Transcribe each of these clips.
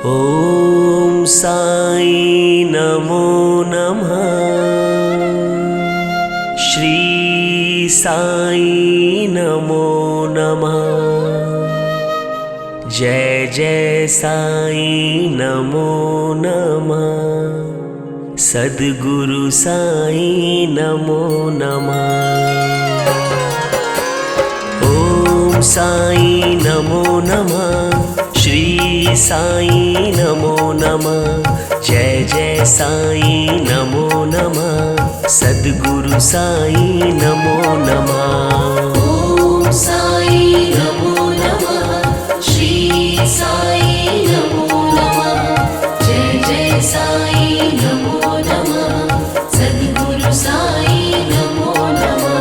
ॐ साई नमो नमः। श्री साई नमो नमः। जय जय साई नमो नमः। सद्गुरु साई नमो नमः। ॐ साई नमो नमः। श्री साई नमो नमः। जय जय साई नमो नमः। सद्गुरु साई नमो नमः। ॐ साई नमो नमः। श्री साई नमो नमः। जय जय साई नमो नमः। सद्गुरु साई नमो नमः।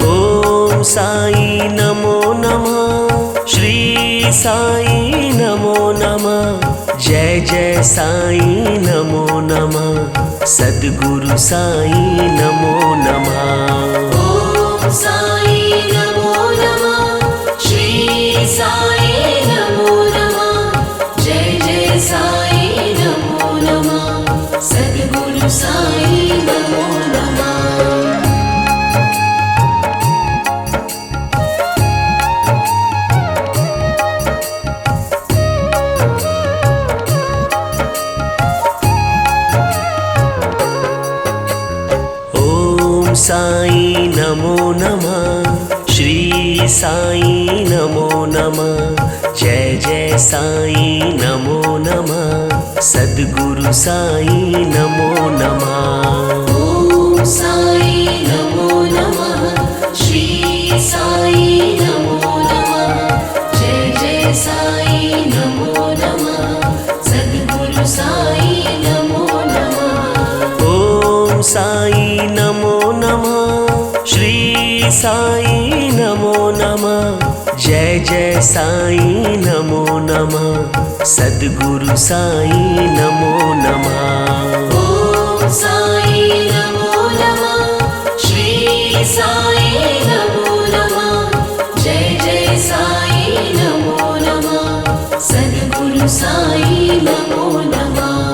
ॐ साई नमो नमः। श्री साई नमो नमः। जय जय साई नमो नमः। सद्गुरु साई नमो नमः। ॐ साई नमो नमः। श्री साई नमो नमः। जय जय साई नमो नमः। सद्गुरु साई नमो नमः। ॐ साई नमो नमः। श्री साई नमो नमः। जय जय साई नमो नमः। सद्गुरु साई नमो नमः। ॐ साई नमो नमः। श्री साई नमो नमः। जय जय साई नमो नमः। सद्गुरु साई नमो नमः। ॐ साई नमो नमः। श्री साई नमो नमः। जय जय साई नमो नमः। सद्गुरु साई नमो नमः। ॐ साई नमो नमः। श्री साई नमो नमः। जय जय साई नमो नमः। सद्गुरु साई नमो नमः।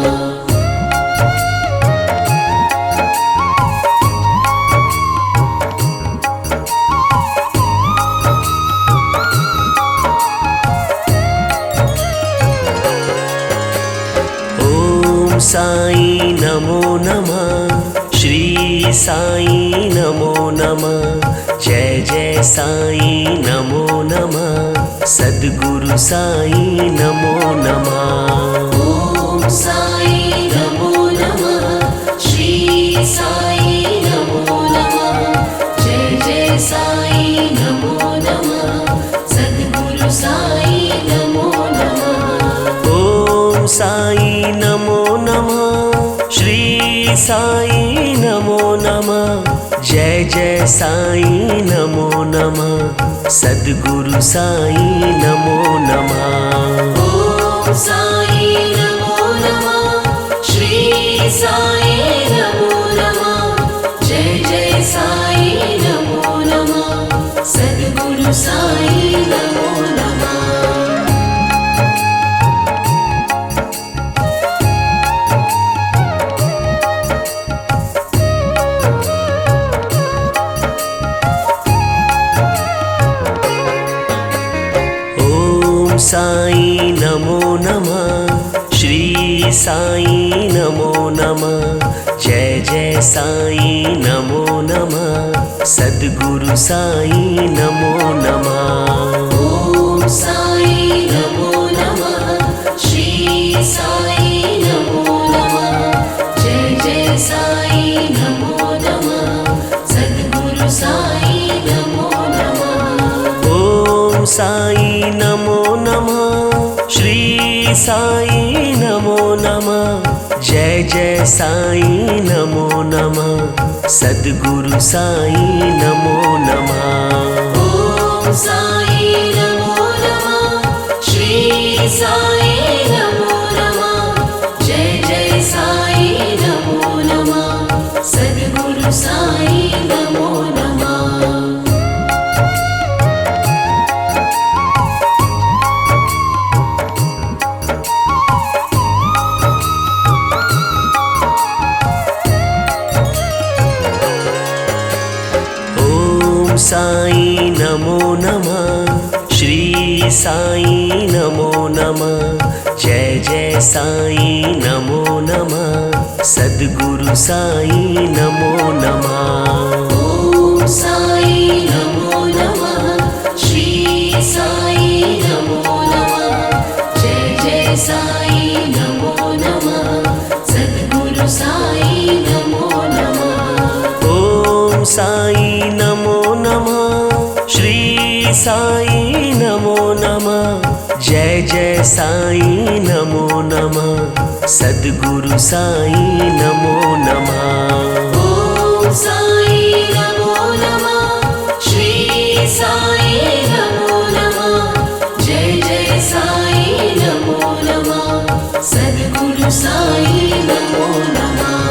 ॐ साई नमो नमः। श्री साई नमो नमः। जय जय साई नमो नमः। सद्गुरु साई नमो नमः। ॐ साई नमो नमः। श्री साई नमो नमः। जय जय साई नमो नमः। सद्गुरु साई नमो नमः। ॐ साई नमो नमः। श्री साई नमो नमः। जय जय साई नमो नमः। सद्गुरु साई नमो नमः। ॐ साई नमो नमः। श्री साई नमो नमः। जय जय साई नमो नमः। सद्गुरु साई नमो नमः। ॐ साई नमो नमः। श्री साई नमो नमः। जय जय साई नमो नमः। सद्गुरु साई नमो नमः। ॐ साई नमो नमः। श्री साई नमो नमः। जय जय साई नमो नमः। सद्गुरु साई नमो नमः। ॐ साई नमो नमः। श्री साई नमो नमः। जय जय साई नमो नमः। सद्गुरु साई नमो नमः। ॐ साई नमो नमः। श्री साई नमो नमः। जय जय साई नमो नमः। सद्गुरु साई नमो नमः। साई नमो नमः, श्री साई नमो नमः, जय जय साई नमो नमः, सद्गुरु साई नमो नमः। ॐ साई नमो नमः, श्री साई नमो नमः, जय जय साई नमो नमः, सद्गुरु साई नमो नमः। ॐ साई नमो नमः, श्री साई नमो नमः, जय जय साई नमो नमः, सद्गुरु साई नमो नमः। ॐ साई नमो नमः, श्री साई नमो नमः, जय जय साई नमो नमः, सद्गुरु साई नमो नमः।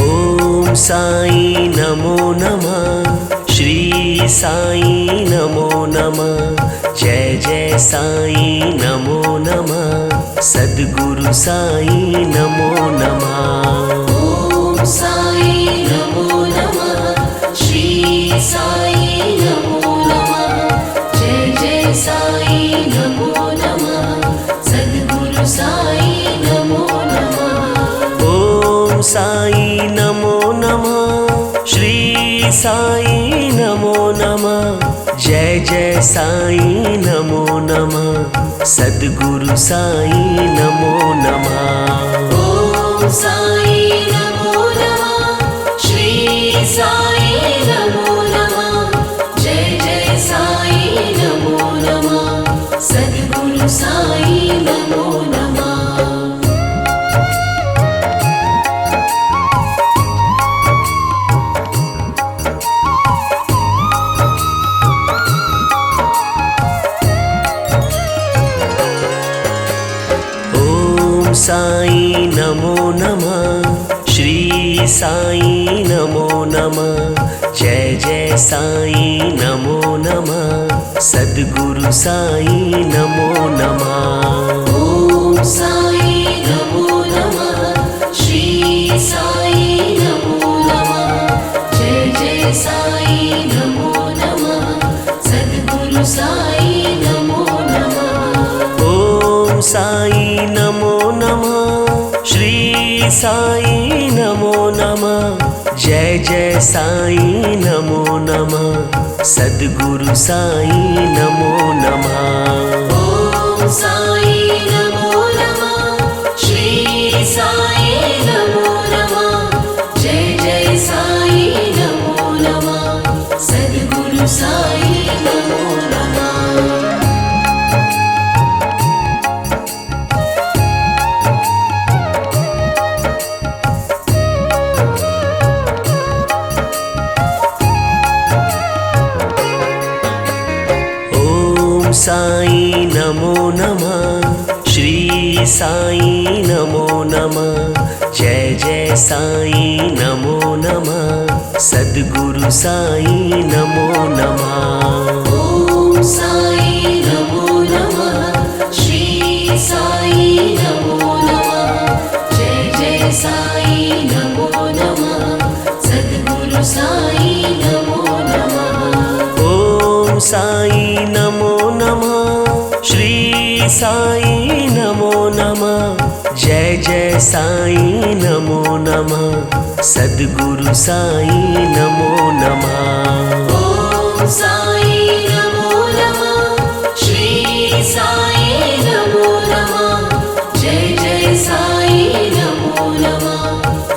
ॐ साई नमो नमः, श्री साई नमो नमः, जय जय साई नमो नमः, सद्गुरु साई नमो नमः। ॐ साई नमो नमः, श्री साई नमो नमः, जय जय साई नमो नमः, सद्गुरु साई नमो नमः। ॐ साई नमो नमः, श्री साई नमो नमः, जय जय साई नमो नमः, सद्गुरु साई नमो नमः। ॐ साई नमो नमः, श्री साई नमो नमः, जय जय साई नमो नमः, सद्गुरु साई नमो नमः। ॐ साई नमो नमः, श्री साई नमो नमः, जय जय साई नमो नमः, सद्गुरु साई नमो नमः। ॐ साई नमो नमः, श्री साई नमो नमः, जय जय साई नमो नमः, सद्गुरु साई नमो नमः। ॐ साई नमो नमः, श्री साई नमो नमः, जय जय साई नमो नमः, सद्गुरु साई नमो नमः। ॐ साई नमो नमः, श्री साई नमो नमः, जय जय साई नमो नमः, सद्गुरु साई नमो नमः। ॐ साई नमो नमः, श्री साई नमो नमः, जय जय साई नमो नमः, सद्गुरु साई नमो नमः। ॐ साई नमो नमः, श्री साई नमो नमः, जय जय साई नमो नमः, सद्गुरु साई नमो नमः। ॐ साई नमो नमः, श्री साई नमो नमः, जय जय साई नमो नमः, सद्गुरु साई नमो नमः। ॐ साई नमो नमः, श्री साई नमो नमः, जय जय साई नमो नमः,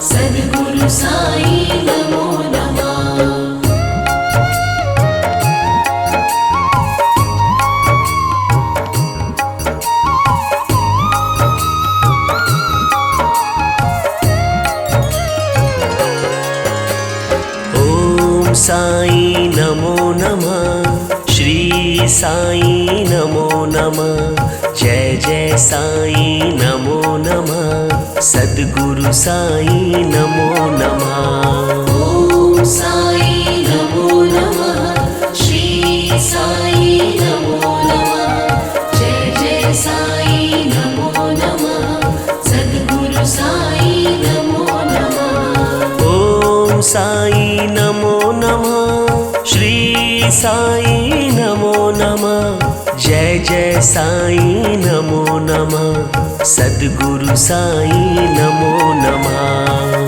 सद्गुरु साई नमो नमः। ॐ साई नमो नमः, श्री साई नमो नमः, जय जय साई नमो नमः, सद्गुरु साई नमो नमः। ॐ साई नमो नमः, श्री साई नमो नमः। जय जय साई नमो नमः। सद्गुरु साई नमो नमः।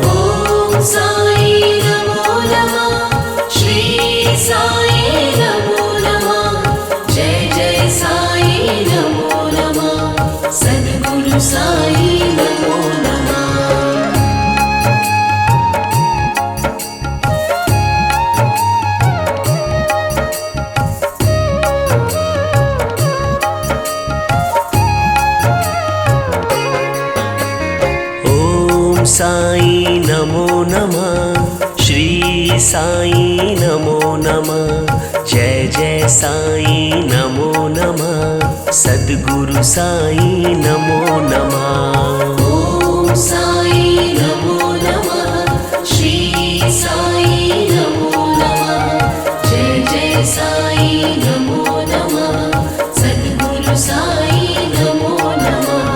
ॐ साई नमो नमः। श्री साई नमो नमः। जय जय साई नमो नमः। सद्गुरु साई नमो नमः। ॐ साई नमो नमः। श्री साई नमो नमः। जय जय साई नमो नमः। सद्गुरु साई नमो नमः। ॐ साई नमो नमः। श्री साई नमो नमः। जय जय साई नमो नमः। सद्गुरु साई नमो नमः।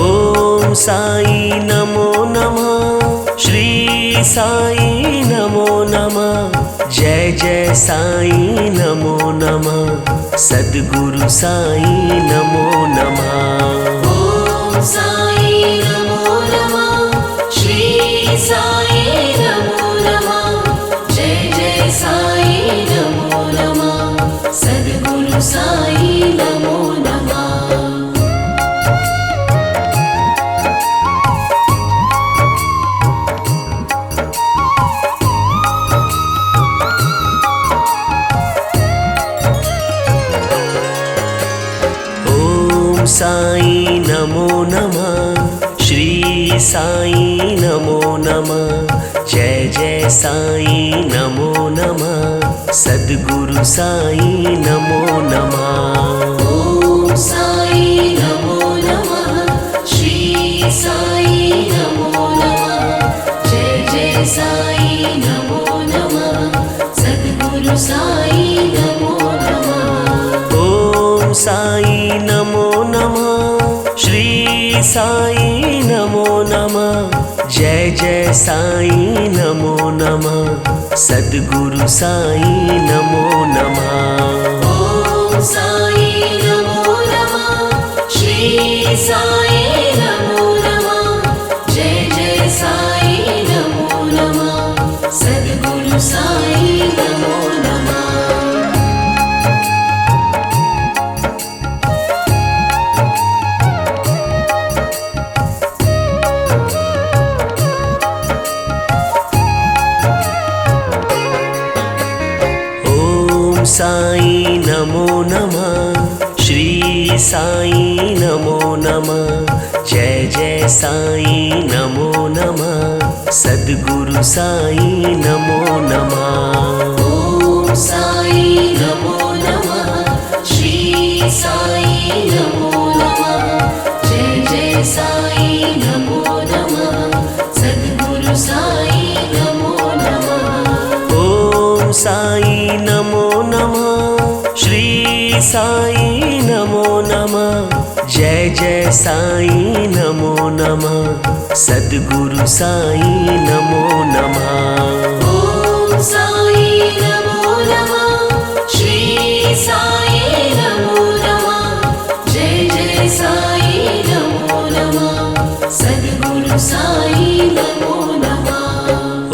ॐ साई नमो नमः। श्री साई नमो नमः। जय जय साई नमो नमः। सद्गुरु साई नमो नमः। ॐ साई नमो नमः। श्री साई नमो नमः। जय जय साई नमो नमः। सद्गुरु साई नमो नमः। ॐ साई नमो नमः। श्री साई नमो नमः। जय जय साई नमो नमः। सद्गुरु साई नमो नमः। ॐ साई नमो नमः। श्री साई नमो नमः। जय जय साई नमो नमः। सद्गुरु साई नमो नमः। ॐ साई नमो नमः। श्री साई नमो नमः। जय जय साई नमो नमः। सद्गुरु साई नमो नमः। ॐ साई नमो नमः। श्री साई नमो नमः। जय जय साई नमो नमः। सद्गुरु साई नमो नमः। ॐ साई नमो नमः। श्री साई नमो नमः। जय जय साई नमो नमः। सद्गुरु साई नमो नमः। ॐ साई नमो नमः। श्री साई नमो नमः। जय जय साई नमो नमः। सद्गुरु साई नमो नमः। ॐ साई नमो नमः। श्री साई नमो नमः। जय जय साई नमो नमः। सद्गुरु साई नमो नमः। ॐ साई नमो नमः। श्री साई नमो नमः। जय जय साई नमो नमः। सद्गुरु साई नमो नमः।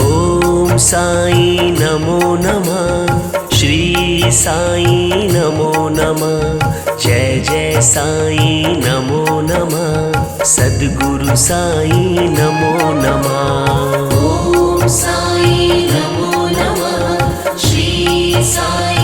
ॐ साई नमो नमः। श्री साई नमो नमः। जय जय साई नमो नमः। सद्गुरु साई नमो नमः। ॐ साई नमो नमः। श्री साई